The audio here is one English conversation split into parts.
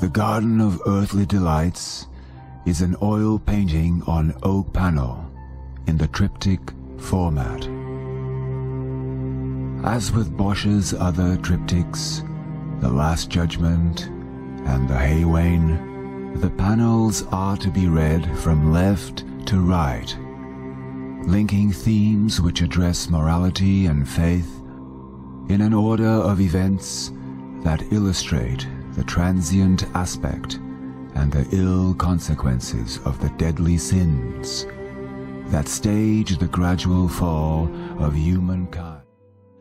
The Garden of Earthly Delights is an oil painting on oak panel in the triptych format. As with Bosch's other triptychs, The Last Judgment and The Hay Wain, the panels are to be read from left to right, linking themes which address morality and faith in an order of events that illustrate the transient aspect and the ill consequences of the deadly sins that stage the gradual fall of humankind.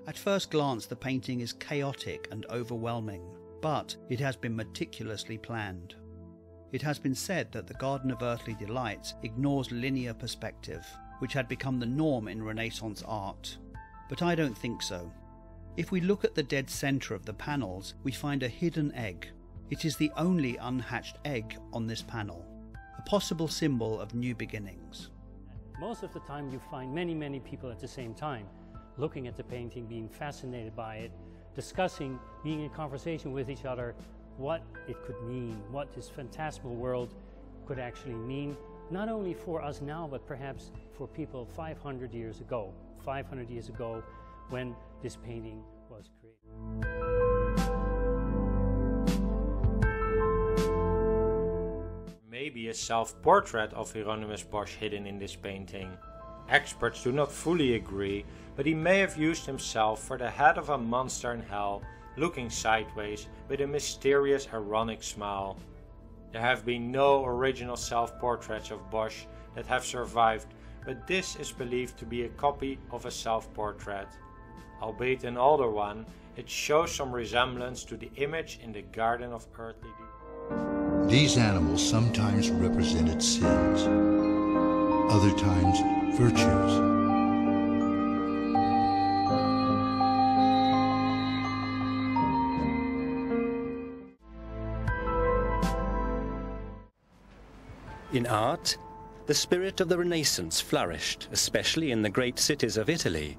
At first glance, the painting is chaotic and overwhelming, but it has been meticulously planned. It has been said that the Garden of Earthly Delights ignores linear perspective, which had become the norm in Renaissance art. But I don't think so. If we look at the dead centre of the panels, we find a hidden egg. It is the only unhatched egg on this panel, a possible symbol of new beginnings. Most of the time you find many people at the same time, looking at the painting, being fascinated by it, discussing, being in conversation with each other, what it could mean, what this phantasmal world could actually mean, not only for us now, but perhaps for people 500 years ago. 500 years ago, when this painting was created. Maybe a self-portrait of Hieronymus Bosch hidden in this painting. Experts do not fully agree, but he may have used himself for the head of a monster in hell, looking sideways with a mysterious ironic smile. There have been no original self-portraits of Bosch that have survived, but this is believed to be a copy of a self-portrait. Albeit an older one, it shows some resemblance to the image in the Garden of Earthly Delights. These animals sometimes represented sins, other times virtues. In art, the spirit of the Renaissance flourished, especially in the great cities of Italy.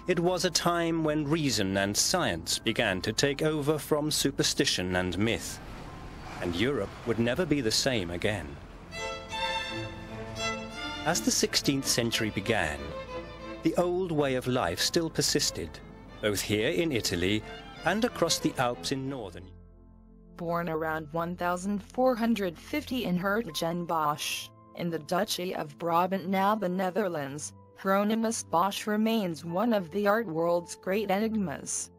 It was a time when reason and science began to take over from superstition and myth, and Europe would never be the same again. As the 16th century began, the old way of life still persisted, both here in Italy and across the Alps in northern Europe. Born around 1450 in Hieronymus Bosch, in the Duchy of Brabant, now the Netherlands, Hieronymus Bosch remains one of the art world's great enigmas.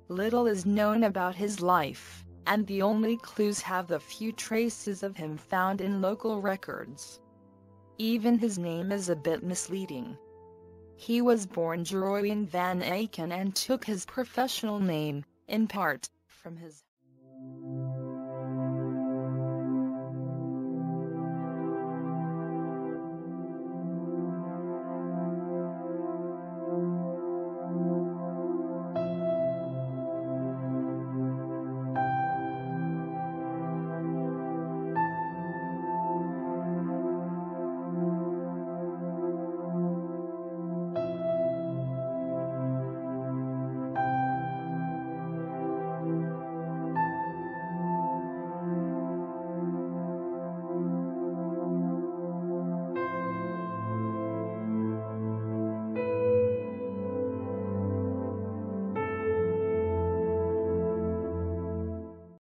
Little is known about his life, and the only clues have the few traces of him found in local records. Even his name is a bit misleading. He was born Jeroen van Aken and took his professional name, in part, from his